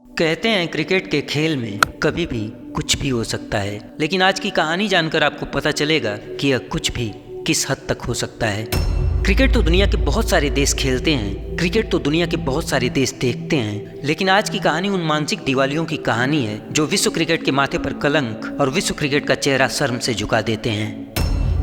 कहते हैं क्रिकेट के खेल में कभी भी कुछ भी हो सकता है, लेकिन आज की कहानी जानकर आपको पता चलेगा कि यह कुछ भी किस हद तक हो सकता है। क्रिकेट तो दुनिया के बहुत सारे देश खेलते हैं, क्रिकेट तो दुनिया के बहुत सारे देश देखते हैं, लेकिन आज की कहानी उन मानसिक दिवालियों की कहानी है जो विश्व क्रिकेट के माथे पर कलंक और विश्व क्रिकेट का चेहरा शर्म से झुका देते हैं।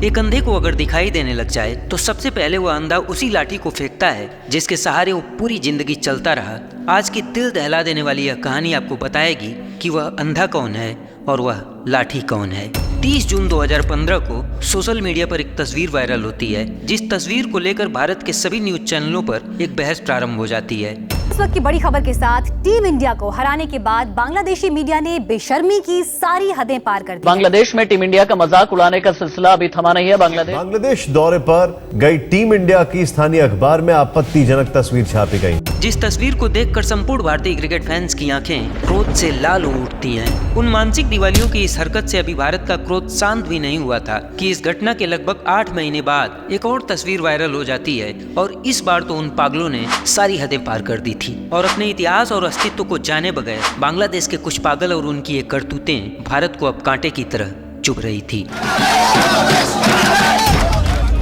एक अंधे को अगर दिखाई देने लग जाए तो सबसे पहले वह अंधा उसी लाठी को फेंकता है जिसके सहारे वो पूरी जिंदगी चलता रहा। आज की दिल दहला देने वाली यह कहानी आपको बताएगी कि वह अंधा कौन है और वह लाठी कौन है। 30 जून 2015 को सोशल मीडिया पर एक तस्वीर वायरल होती है, जिस तस्वीर को लेकर भारत के सभी न्यूज चैनलों पर एक बहस प्रारंभ हो जाती है। इस वक्त की बड़ी खबर के साथ टीम इंडिया को हराने के बाद बांग्लादेशी मीडिया ने बेशर्मी की सारी हदें पार कर दी। बांग्लादेश में टीम इंडिया का मजाक उड़ाने का सिलसिला अभी थमा नहीं है। बांग्लादेश दौरे पर गई टीम इंडिया की स्थानीय अखबार में आपत्तिजनक तस्वीर छापी गई, जिस तस्वीर को देखकर संपूर्ण भारतीय क्रिकेट फैंस की आंखें क्रोध से लाल हो उठती हैं। उन मानसिक दिवालियों की इस हरकत से अभी भारत का क्रोध शांत भी नहीं हुआ था कि इस घटना के लगभग 8 महीने बाद एक और तस्वीर वायरल हो जाती है, और इस बार तो उन पागलों ने सारी हदें पार कर दी थी और अपने इतिहास और अस्तित्व को जाने बगैर बांग्लादेश के कुछ पागल और उनकी ये करतूतें भारत को अब कांटे की तरह चुभ रही थी।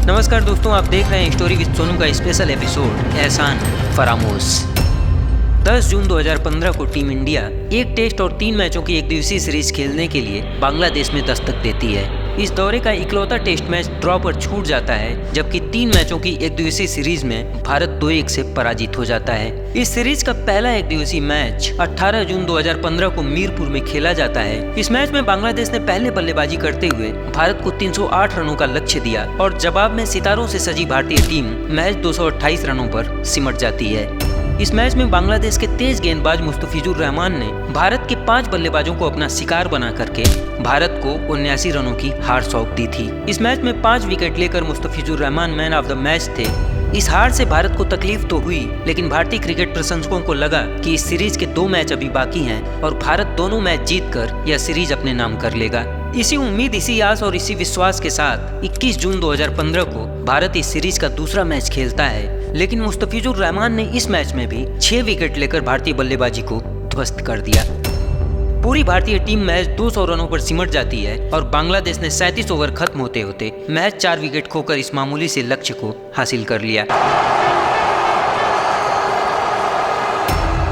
नमस्कार दोस्तों, आप देख रहे हैं स्टोरी विद सोनू का स्पेशल एपिसोड एहसान फरामोश। 10 जून 2015 को टीम इंडिया एक टेस्ट और 3 मैचों की एक दिवसीय सीरीज खेलने के लिए बांग्लादेश में दस्तक देती है। इस दौरे का इकलौता टेस्ट मैच ड्रॉ पर छूट जाता है, जबकि 3 मैचों की एक दिवसीय सीरीज में भारत 2-1 से पराजित हो जाता है। इस सीरीज का पहला एक दिवसीय मैच 18 जून 2015 को मीरपुर में खेला जाता है। इस मैच में बांग्लादेश ने पहले बल्लेबाजी करते हुए भारत को 308 रनों का लक्ष्य दिया और जवाब में सितारों से सजी भारतीय टीम मैच 228 रनों पर सिमट जाती है। इस मैच में बांग्लादेश के तेज गेंदबाज मुस्तफिजुर रहमान ने भारत के 5 बल्लेबाजों को अपना शिकार बना करके भारत को 79 रनों की हार सौंप दी थी। इस मैच में 5 विकेट लेकर Mustafizur Rahman man of the match थे। इस हार से भारत को तकलीफ तो हुई, लेकिन भारतीय क्रिकेट प्रशंसकों को लगा कि इस सीरीज के 2 मैच अभी बाकी हैं और भारत दोनों मैच जीतकर यह सीरीज अपने नाम कर लेगा। इसी उम्मीद, इसी आस और इसी विश्वास के साथ 21 जून 2015 को भारत इस सीरीज का दूसरा मैच खेलता है, लेकिन मुस्तफिजुर रहमान ने इस मैच में भी 6 विकेट लेकर भारतीय बल्लेबाजी को ध्वस्त कर दिया। पूरी भारतीय टीम मैच 200 रनों पर सिमट जाती है और बांग्लादेश ने 37 ओवर खत्म होते होते मैच 4 विकेट खोकर इस मामूली से लक्ष्य को हासिल कर लिया।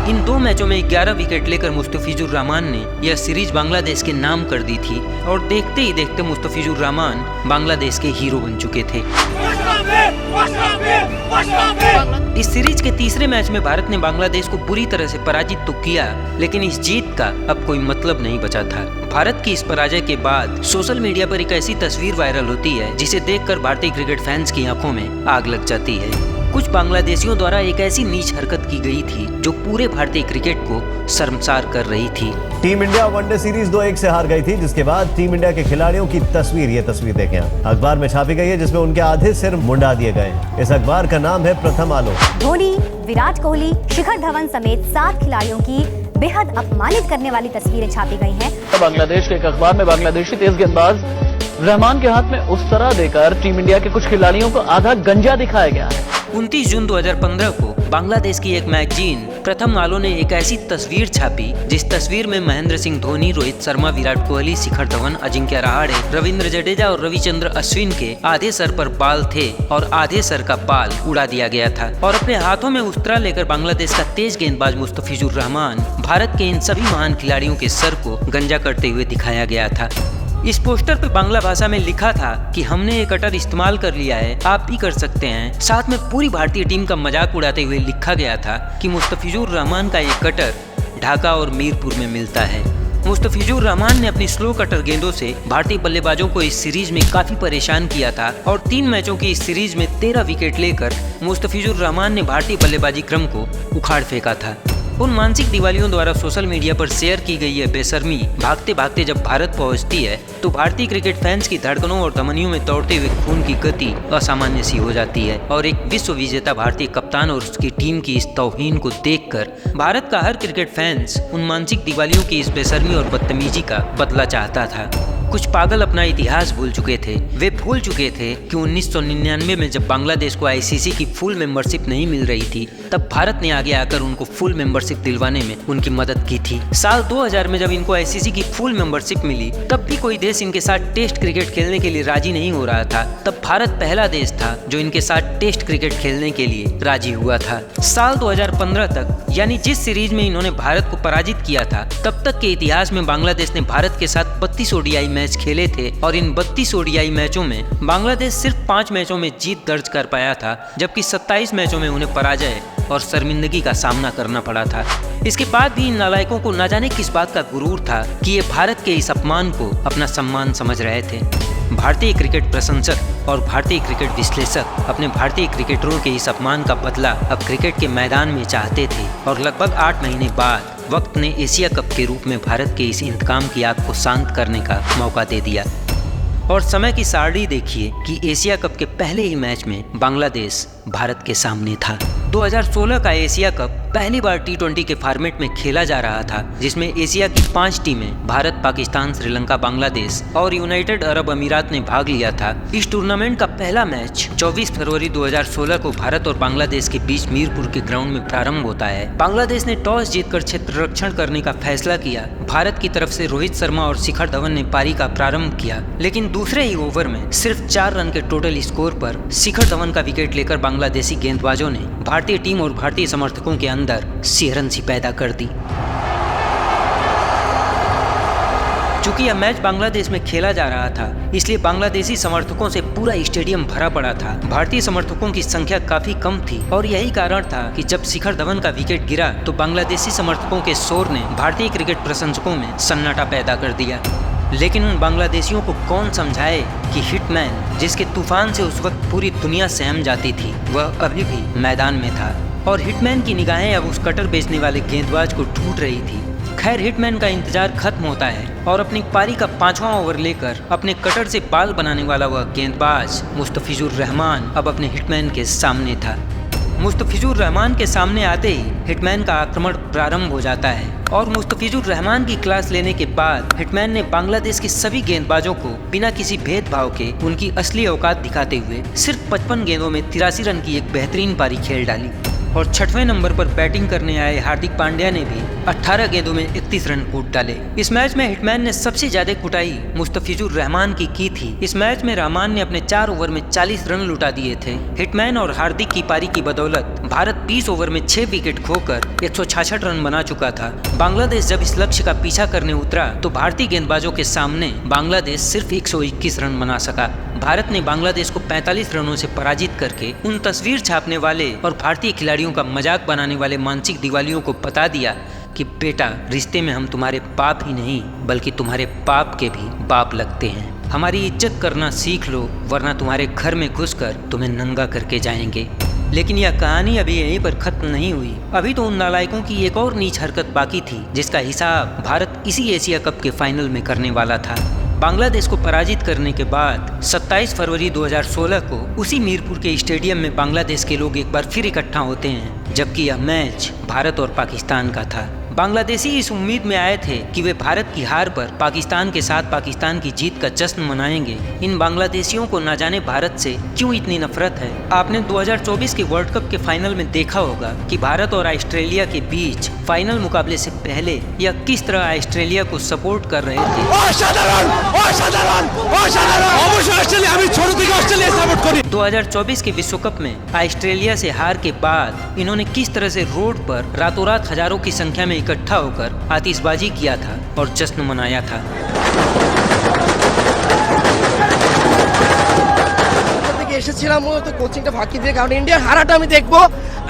इन 2 मैचों में 11 विकेट लेकर मुस्तफिजुर रहमान ने यह सीरीज बांग्लादेश के नाम कर दी थी और देखते ही देखते मुस्तफिजुर रहमान बांग्लादेश के हीरो बन चुके थे। इस सीरीज के तीसरे मैच में भारत ने बांग्लादेश को बुरी तरह से पराजित तो किया, लेकिन इस जीत का अब कोई मतलब नहीं बचा था। भारत की इस पराजय के बाद सोशल मीडिया पर एक ऐसी तस्वीर वायरल होती है जिसे देखकर भारतीय क्रिकेट फैंस की आंखों में आग लग जाती है। कुछ बांग्लादेशियों द्वारा एक ऐसी नीच हरकत की गई थी जो पूरे भारतीय क्रिकेट को शर्मसार कर रही थी। टीम इंडिया वनडे सीरीज 2-1 से हार गई थी, जिसके बाद टीम इंडिया के खिलाड़ियों की ये तस्वीर देखें अखबार में छापी गई है, जिसमें उनके आधे सिर मुंडा दिए गए। इस अखबार का नाम है प्रथम आलोक। धोनी, विराट कोहली, शिखर धवन समेत 7 खिलाड़ियों की बेहद अपमानित करने वाली तस्वीरें छापी गई हैं। बांग्लादेश के एक अखबार में बांग्लादेशी तेज गेंदबाज रहमान के हाथ में उस तरह देकर टीम इंडिया के कुछ खिलाड़ियों को आधा गंजा दिखाया गया है। 29 जून 2015 को बांग्लादेश की एक मैगजीन प्रथम आलो ने एक ऐसी तस्वीर छापी जिस तस्वीर में महेंद्र सिंह धोनी, रोहित शर्मा, विराट कोहली, शिखर धवन, अजिंक्य रहाणे, रविंद्र जडेजा और रविचंद्र अश्विन के आधे सर पर बाल थे और आधे सर का बाल उड़ा दिया गया था, और अपने हाथों में उस्तरा लेकर बांग्लादेश का तेज गेंदबाज मुस्तफिजुर रहमान भारत के इन सभी महान खिलाड़ियों के सर को गंजा करते हुए दिखाया गया था। इस पोस्टर पे बांग्ला भाषा में लिखा था कि हमने ये कटर इस्तेमाल कर लिया है, आप भी कर सकते हैं। साथ में पूरी भारतीय टीम का मजाक उड़ाते हुए लिखा गया था कि मुस्तफिजुर रहमान का ये कटर ढाका और मीरपुर में मिलता है। मुस्तफिजुर रहमान ने अपनी स्लो कटर गेंदों से भारतीय बल्लेबाजों को इस सीरीज में काफी परेशान किया था और 3 मैचों की इस सीरीज में 13 विकेट लेकर मुस्तफिजुर रहमान ने भारतीय बल्लेबाजी क्रम को उखाड़ फेंका था। उन मानसिक दिवालियों द्वारा सोशल मीडिया पर शेयर की गई है बेशर्मी भागते भागते जब भारत पहुंचती है तो भारतीय क्रिकेट फैंस की धड़कनों और धमनियों में दौड़ते हुए खून की गति असामान्य सी हो जाती है, और एक विश्व विजेता भारतीय कप्तान और उसकी टीम की इस तौहीन को देखकर भारत का हर क्रिकेट फैंस उन मानसिक दिवालियों की इस बेशर्मी और बदतमीजी का बदला चाहता था। कुछ पागल अपना इतिहास भूल चुके थे। वे भूल चुके थे कि 1999 में जब बांग्लादेश को आईसीसी की फुल मेंबरशिप नहीं मिल रही थी, तब भारत ने आगे आकर उनको फुल मेंबरशिप दिलवाने में उनकी मदद की थी। साल 2000 में जब इनको आईसीसी की फुल मेंबरशिप मिली, तब भी कोई देश इनके साथ टेस्ट क्रिकेट खेलने के लिए राजी नहीं हो रहा था। तब भारत पहला देश था जो इनके साथ टेस्ट क्रिकेट खेलने के लिए राजी हुआ था। साल 2015 तक, यानी जिस सीरीज में इन्होंने भारत को पराजित किया था, तब तक के इतिहास में बांग्लादेश ने भारत के साथ 32 ओडीआई मैच खेले थे और इन 32 ओडीआई मैचों में बांग्लादेश सिर्फ 5 मैचों में जीत दर्ज कर पाया था, जबकि 27 मैचों में उन्हें पराजय और शर्मिंदगी का सामना करना पड़ा था। इसके बाद भी इन नालायकों को न जाने किस बात का गुरूर था कि ये भारत के इस अपमान को अपना सम्मान समझ रहे थे। भारतीय क्रिकेट प्रशंसक और भारतीय क्रिकेट विश्लेषक अपने भारतीय क्रिकेटरों के इस अपमान का बदला अब क्रिकेट के मैदान में चाहते थे और लगभग 8 महीने बाद वक्त ने एशिया कप के रूप में भारत के इस इंतकाम की आग को शांत करने का मौका दे दिया। और समय की सारणी देखिए कि एशिया कप के पहले ही मैच में बांग्लादेश भारत के सामने था। 2016 का एशिया कप पहली बार T20 के फॉर्मेट में खेला जा रहा था, जिसमें एशिया की 5 टीमें भारत, पाकिस्तान, श्रीलंका, बांग्लादेश और यूनाइटेड अरब अमीरात ने भाग लिया था। इस टूर्नामेंट का पहला मैच 24 फरवरी 2016 को भारत और बांग्लादेश के बीच मीरपुर के ग्राउंड में प्रारंभ होता है। बांग्लादेश ने टॉस जीतकर क्षेत्र रक्षण करने का फैसला किया। भारत की तरफ से रोहित शर्मा और शिखर धवन ने पारी का प्रारंभ किया, लेकिन दूसरे ही ओवर में सिर्फ 4 रन के टोटल स्कोर पर शिखर धवन का विकेट लेकर बांग्लादेशी गेंदबाजों ने भारतीय टीम और भारतीय समर्थकों के अंदर सिहरन सी पैदा कर दी। चूंकि यह मैच बांग्लादेश में खेला जा रहा था, इसलिए बांग्लादेशी समर्थकों से पूरा स्टेडियम भरा पड़ा था। भारतीय समर्थकों की संख्या काफी कम थी और यही कारण था कि जब शिखर धवन का विकेट गिरा तो बांग्लादेशी समर्थकों के शोर ने भारतीय क्रिकेट प्रशंसकों में सन्नाटा पैदा कर दिया। लेकिन उन बांग्लादेशियों को कौन समझाए कि हिटमैन, जिसके तूफान से उस वक्त पूरी दुनिया सहम जाती थी, वह अभी भी मैदान में था और हिटमैन की निगाहें अब उस कटर बेचने वाले गेंदबाज को ढूंढ रही थी। खैर, हिटमैन का इंतजार खत्म होता है और अपनी पारी का 5वां ओवर लेकर अपने कटर से बाल बनाने वाला वह गेंदबाज मुस्तफिजुर रहमान अब अपने हिटमैन के सामने था। मुस्तफिजुर रहमान के सामने आते ही हिटमैन का आक्रमण प्रारंभ हो जाता है और मुस्तफिजुर रहमान की क्लास लेने के बाद हिटमैन ने बांग्लादेश के सभी गेंदबाजों को बिना किसी भेदभाव के उनकी असली औकात दिखाते हुए सिर्फ 55 गेंदों में 83 रन की एक बेहतरीन पारी खेल डाली। और 6वें नंबर पर बैटिंग करने आए हार्दिक पांड्या ने भी 18 गेंदों में 31 रन कूट डाले। इस मैच में हिटमैन ने सबसे ज्यादा कुटाई मुस्तफिजुर रहमान की थी। इस मैच में रहमान ने अपने 4 ओवर में 40 रन लुटा दिए थे। हिटमैन और हार्दिक की पारी की बदौलत भारत 20 ओवर में 6 विकेट खोकर 166 रन बना चुका था। बांग्लादेश जब इस लक्ष्य का पीछा करने उतरा तो भारतीय गेंदबाजों के सामने बांग्लादेश सिर्फ 121 रन बना सका। भारत ने बांग्लादेश को 45 रनों से पराजित करके उन तस्वीर छापने वाले और भारतीय खिलाड़ियों का मजाक बनाने वाले मानसिक दिवालियों को बता दिया कि बेटा, रिश्ते में हम तुम्हारे बाप ही नहीं बल्कि तुम्हारे बाप के भी बाप लगते हैं। हमारी इज्जत करना सीख लो, वरना तुम्हारे घर में घुसकर तुम्हें नंगा करके जाएंगे। लेकिन यह कहानी अभी यहीं पर खत्म नहीं हुई। अभी तो उन नालायकों की एक और नीच हरकत बाकी थी, जिसका हिसाब भारत इसी एशिया कप के फाइनल में करने वाला था। बांग्लादेश को पराजित करने के बाद 27 फरवरी 2016 को उसी मीरपुर के स्टेडियम में बांग्लादेश के लोग एक बार फिर इकट्ठा होते हैं, जबकि यह मैच भारत और पाकिस्तान का था। बांग्लादेशी इस उम्मीद में आए थे कि वे भारत की हार पर पाकिस्तान के साथ पाकिस्तान की जीत का जश्न मनाएंगे। इन बांग्लादेशियों को न जाने भारत से क्यों इतनी नफरत है। आपने 2024 के वर्ल्ड कप के फाइनल में देखा होगा कि भारत और ऑस्ट्रेलिया के बीच फाइनल मुकाबले से पहले यह किस तरह ऑस्ट्रेलिया को सपोर्ट कर रहे थे। 2024 के विश्व कप में ऑस्ट्रेलिया से हार के बाद इन्होंने किस तरह से रोड पर रातों रात हजारों की संख्या में इकट्ठा होकर आतिशबाजी किया था और जश्न मनाया था। এসেছিলাম মূলত কোচিংটা ফাঁকি দিয়ে, কারণ ইন্ডিয়ার হারাটা আমি দেখবো,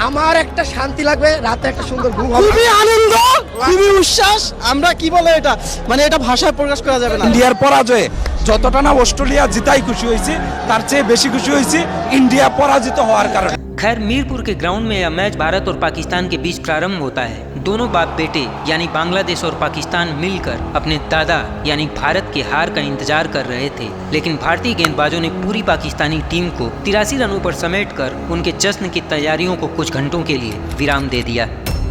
আমার একটা শান্তি লাগবে, রাতে একটা সুন্দর ঘুম হবে, খুবই আনন্দ, খুবই উচ্ছ্বাস। আমরা কি বলে এটা, মানে এটা ভাষায় প্রকাশ করা যাবে না। ইন্ডিয়ার পরাজয়ে যতটা না অস্ট্রেলিয়া জিতাই খুশি হয়েছে, তার চেয়ে বেশি খুশি হয়েছে ইন্ডিয়া পরাজিত হওয়ার কারণে। खैर, मीरपुर के ग्राउंड में यह मैच भारत और पाकिस्तान के बीच प्रारंभ होता है। दोनों बाप बेटे यानी बांग्लादेश और पाकिस्तान मिलकर अपने दादा यानी भारत के हार का इंतजार कर रहे थे, लेकिन भारतीय गेंदबाजों ने पूरी पाकिस्तानी टीम को 83 रनों पर समेटकर उनके जश्न की तैयारियों को कुछ घंटों के लिए विराम दे दिया।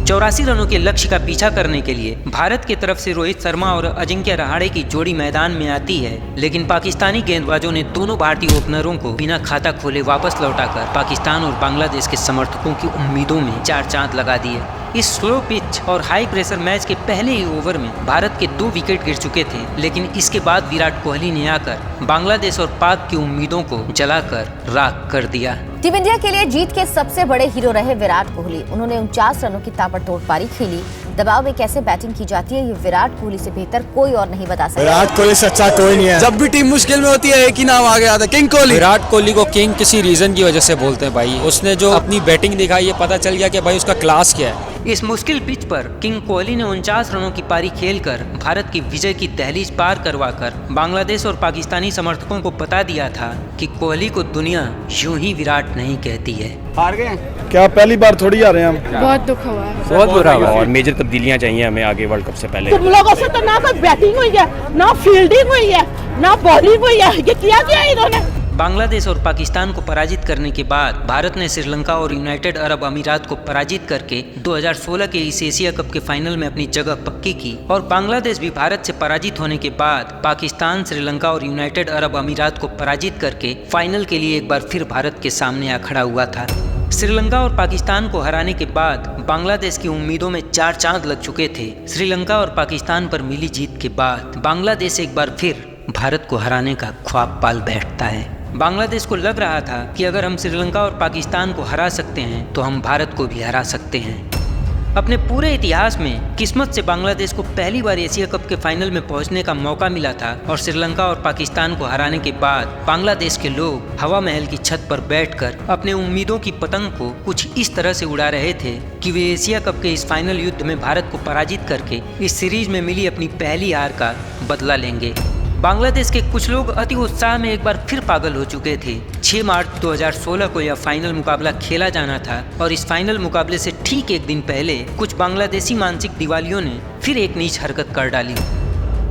84 रनों के लक्ष्य का पीछा करने के लिए भारत की तरफ से रोहित शर्मा और अजिंक्य रहाणे की जोड़ी मैदान में आती है, लेकिन पाकिस्तानी गेंदबाजों ने दोनों भारतीय ओपनरों को बिना खाता खोले वापस लौटाकर पाकिस्तान और बांग्लादेश के समर्थकों की उम्मीदों में चार चांद लगा दिए। इस स्लो पिच और हाई प्रेशर मैच के पहले ही ओवर में भारत के 2 विकेट गिर चुके थे, लेकिन इसके बाद विराट कोहली ने आकर बांग्लादेश और पाक की उम्मीदों को जलाकर राख कर दिया। टीम इंडिया के लिए जीत के सबसे बड़े हीरो रहे विराट कोहली। उन्होंने 49 रनों की ताबड़तोड़ पारी खेली। दबाव में कैसे बैटिंग की जाती है ये विराट कोहली से बेहतर कोई और नहीं बता सकता। विराट कोहली से अच्छा कोई नहीं है। जब भी टीम मुश्किल में होती है एक ही नाम आगे आता है, किंग कोहली। विराट कोहली को किंग किसी रीजन की वजह से बोलते हैं भाई। उसने जो अपनी बैटिंग दिखाई है पता चल गया कि भाई उसका क्लास क्या है। इस मुश्किल पिच पर किंग कोहली ने 49 रनों की पारी खेलकर भारत की विजय की दहलीज पार करवाकर बांग्लादेश और पाकिस्तानी समर्थकों को बता दिया था कि कोहली को दुनिया यूं ही विराट नहीं कहती है। हार गए क्या? पहली बार थोड़ी आ रहे हैं हम। बहुत दुख हुआ है, बहुत बुरा हुआ और मेजर तब्दीलियां चाहिए हमें आगे वर्ल्ड कप से पहले। तुम लोगों से तो ना कोई बैटिंग हुई है, ना फील्डिंग हुई है, ना बॉलिंग हुई है, ये किया क्या इन्होंने? बांग्लादेश और पाकिस्तान को पराजित करने के बाद भारत ने श्रीलंका और यूनाइटेड अरब अमीरात को पराजित करके 2016 के इस एशिया कप के फाइनल में अपनी जगह पक्की की और बांग्लादेश भी भारत से पराजित होने के बाद पाकिस्तान, श्रीलंका और यूनाइटेड अरब अमीरात को पराजित करके फाइनल के लिए एक बार फिर भारत के सामने आ खड़ा हुआ था। श्रीलंका और पाकिस्तान को हराने के बाद बांग्लादेश की उम्मीदों में चार चांद लग चुके थे। श्रीलंका और पाकिस्तान पर मिली जीत के बाद बांग्लादेश एक बार फिर भारत को हराने का ख्वाब पाल बैठता है। बांग्लादेश को लग रहा था कि अगर हम श्रीलंका और पाकिस्तान को हरा सकते हैं तो हम भारत को भी हरा सकते हैं। अपने पूरे इतिहास में किस्मत से बांग्लादेश को पहली बार एशिया कप के फाइनल में पहुंचने का मौका मिला था और श्रीलंका और पाकिस्तान को हराने के बाद बांग्लादेश के लोग हवा महल की छत पर बैठकर अपने उम्मीदों की पतंग को कुछ इस तरह से उड़ा रहे थे कि वे एशिया कप के इस फाइनल युद्ध में भारत को पराजित करके इस सीरीज में मिली अपनी पहली हार का बदला लेंगे। बांग्लादेश के कुछ लोग अति उत्साह में एक बार फिर पागल हो चुके थे। 6 मार्च 2016 को यह फाइनल मुकाबला खेला जाना था और इस फाइनल मुकाबले से ठीक एक दिन पहले कुछ बांग्लादेशी मानसिक दिवालियों ने फिर एक नीच हरकत कर डाली।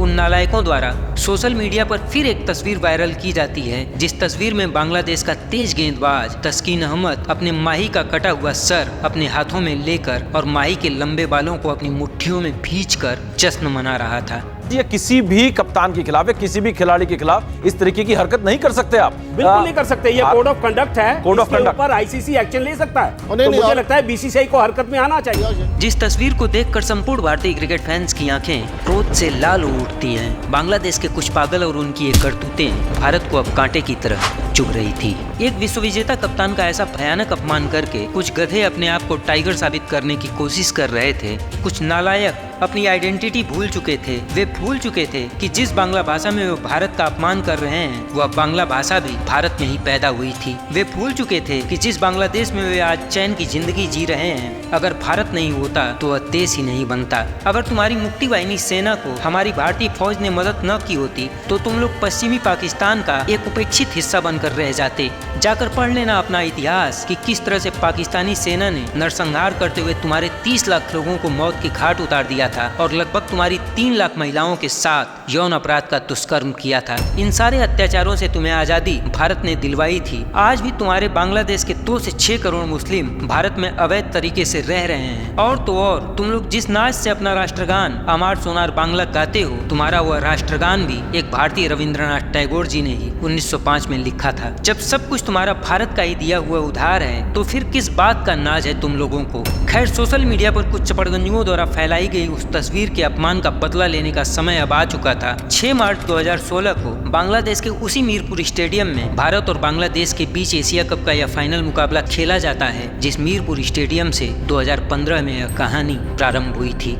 उन नालायकों द्वारा सोशल मीडिया पर फिर एक तस्वीर वायरल की जाती है, जिस तस्वीर में बांग्लादेश का तेज गेंदबाज तस्कीन अहमद अपने माही का कटा हुआ सर अपने हाथों में लेकर और माही के लंबे बालों को अपनी मुट्ठियों में भींचकर जश्न मना रहा था। ये किसी भी कप्तान के खिलाफ या किसी भी खिलाड़ी के खिलाफ इस तरीके की हरकत नहीं कर सकते आप। बिल्कुल नहीं कर सकते। ये कोड ऑफ कंडक्ट है, कोड ऑफ कंडक्ट पर आईसीसी एक्शन ले सकता है। तो मुझे लगता है बीसीसीआई को हरकत में आना चाहिए। जिस तस्वीर को देखकर संपूर्ण भारतीय क्रिकेट फैंस की आंखें क्रोध से लाल हो उठती हैं। बांग्लादेश के कुछ पागल और उनकी एक करतूतें भारत को अब कांटे की तरह चुभ रही थी। एक विश्व विजेता कप्तान का ऐसा भयानक अपमान करके कुछ गधे अपने आप को टाइगर साबित करने की कोशिश कर रहे थे। कुछ नालायक अपनी आइडेंटिटी भूल चुके थे। वे भूल चुके थे कि जिस बांग्ला भाषा में वे भारत का अपमान कर रहे हैं वह बांग्ला भाषा भी भारत में ही पैदा हुई थी। वे भूल चुके थे कि जिस बांग्लादेश में वे आज चैन की जिंदगी जी रहे हैं, अगर भारत नहीं होता तो वह देश ही नहीं बनता। अगर तुम्हारी मुक्ति वाहिनी सेना को हमारी भारतीय फौज ने मदद न की होती तो तुम लोग पश्चिमी पाकिस्तान का एक उपेक्षित हिस्सा बनकर रह जाते। जाकर पढ़ लेना अपना इतिहास कि किस तरह से पाकिस्तानी सेना ने नरसंहार करते हुए तुम्हारे 30 लाख लोगों को मौत की घाट उतार दिया था और लगभग तुम्हारी 3 लाख महिलाओं के साथ यौन अपराध का दुष्कर्म किया था। इन सारे अत्याचारों से तुम्हें आजादी भारत ने दिलवाई थी। आज भी तुम्हारे बांग्लादेश के 2 से 6 करोड़ मुस्लिम भारत में अवैध तरीके से रह रहे हैं। और तो और तुम लोग जिस नाच से अपना राष्ट्रगान अमार सोनार बांग्ला गाते हो, तुम्हारा वह राष्ट्रगान भी एक भारतीय रविंद्रनाथ टैगोर जी ने ही 1905 में लिखा था। जब सब कुछ तुम्हारा भारत का ही दिया हुआ उधार है तो फिर किस बात का नाज है तुम लोगों को। खैर, सोशल मीडिया पर कुछ चपड़गंजुओं द्वारा फैलाई गई उस तस्वीर के अपमान का बदला लेने का समय अब आ चुका था। 6 मार्च 2016 को बांग्लादेश के उसी मीरपुर स्टेडियम में भारत और बांग्लादेश के बीच एशिया कप का यह फाइनल मुकाबला खेला जाता है, जिस मीरपुर स्टेडियम से 2015 में यह कहानी प्रारंभ हुई थी।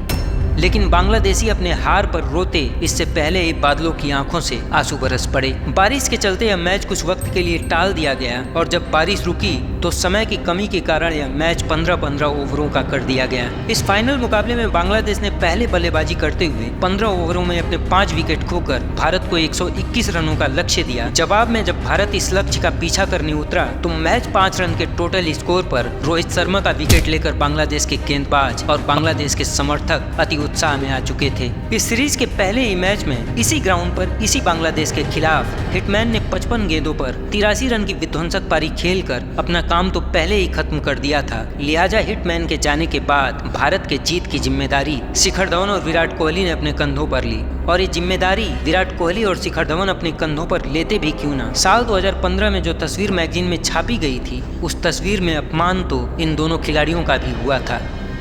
लेकिन बांग्लादेशी अपने हार पर रोते इससे पहले ही बादलों की आंखों से आंसू बरस पड़े। बारिश के चलते यह मैच कुछ वक्त के लिए टाल दिया गया और जब बारिश रुकी तो समय की कमी के कारण यह मैच 15-15 ओवरों का कर दिया गया। इस फाइनल मुकाबले में बांग्लादेश ने पहले बल्लेबाजी करते हुए 15 ओवरों में अपने 5 विकेट खोकर भारत को 121 रनों का लक्ष्य दिया। जवाब में जब भारत इस लक्ष्य का पीछा करने उतरा तो मैच 5 रन के टोटल स्कोर पर रोहित शर्मा का विकेट लेकर बांग्लादेश के गेंदबाज और बांग्लादेश के समर्थक अति उत्साह में आ चुके थे। इस सीरीज के पहले ही मैच में इसी ग्राउंड पर इसी बांग्लादेश के खिलाफ हिटमैन ने 55 गेंदों पर 83 रन की विध्वंसक पारी खेलकर अपना काम तो पहले ही खत्म कर दिया था, लिहाजा हिटमैन के जाने के बाद भारत के जीत की जिम्मेदारी शिखर धवन और विराट कोहली ने अपने कंधों पर ली। और ये जिम्मेदारी विराट कोहली और शिखर धवन अपने कंधों पर लेते भी क्यों ना। साल 2015 में जो तस्वीर मैगजीन में छापी गई थी, उस तस्वीर में अपमान तो इन दोनों खिलाड़ियों का भी हुआ था।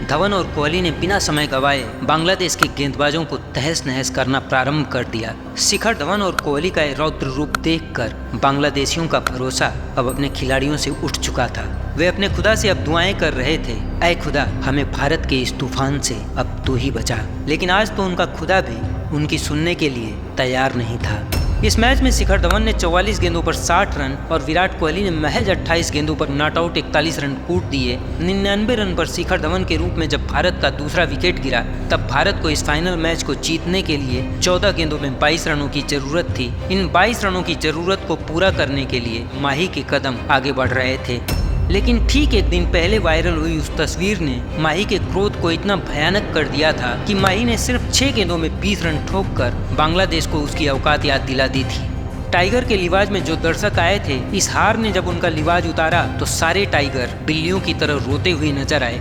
धवन और कोहली ने बिना समय गंवाए बांग्लादेश के गेंदबाजों को तहस नहस करना प्रारंभ कर दिया। शिखर धवन और कोहली का रौद्र रूप देखकर बांग्लादेशियों का भरोसा अब अपने खिलाड़ियों से उठ चुका था। वे अपने खुदा से अब दुआएं कर रहे थे, ऐ खुदा हमें भारत के इस तूफान से अब तू ही बचा। लेकिन आज तो उनका खुदा भी उनकी सुनने के लिए तैयार नहीं था। इस मैच में शिखर धवन ने 44 गेंदों पर 60 रन और विराट कोहली ने महज 28 गेंदों पर नॉट आउट 41 रन कूट दिए। 99 रन पर शिखर धवन के रूप में जब भारत का दूसरा विकेट गिरा, तब भारत को इस फाइनल मैच को जीतने के लिए 14 गेंदों में 22 रनों की जरूरत थी। इन 22 रनों की जरूरत को पूरा करने के लिए माही के कदम आगे बढ़ रहे थे। लेकिन ठीक एक दिन पहले वायरल हुई उस तस्वीर ने माही के क्रोध को इतना भयानक कर दिया था कि माही ने सिर्फ 6 गेंदों में 20 रन ठोककर बांग्लादेश को उसकी औकात याद दिला दी थी। टाइगर के लिवाज में जो दर्शक आए थे, इस हार ने जब उनका लिवाज उतारा तो सारे टाइगर बिल्लियों की तरह रोते हुए नजर आए।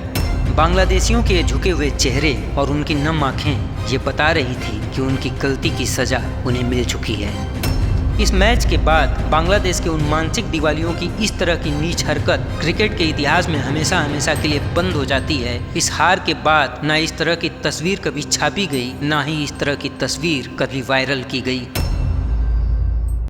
बांग्लादेशियों के झुके हुए चेहरे और उनकी नम आंखें ये बता रही थी कि उनकी गलती की सजा उन्हें मिल चुकी है। इस मैच के बाद बांग्लादेश के उन मानसिक दिवालियों की इस तरह की नीच हरकत क्रिकेट के इतिहास में हमेशा हमेशा के लिए बंद हो जाती है। इस हार के बाद ना इस तरह की तस्वीर कभी छापी गई, ना ही इस तरह की तस्वीर कभी वायरल की गई।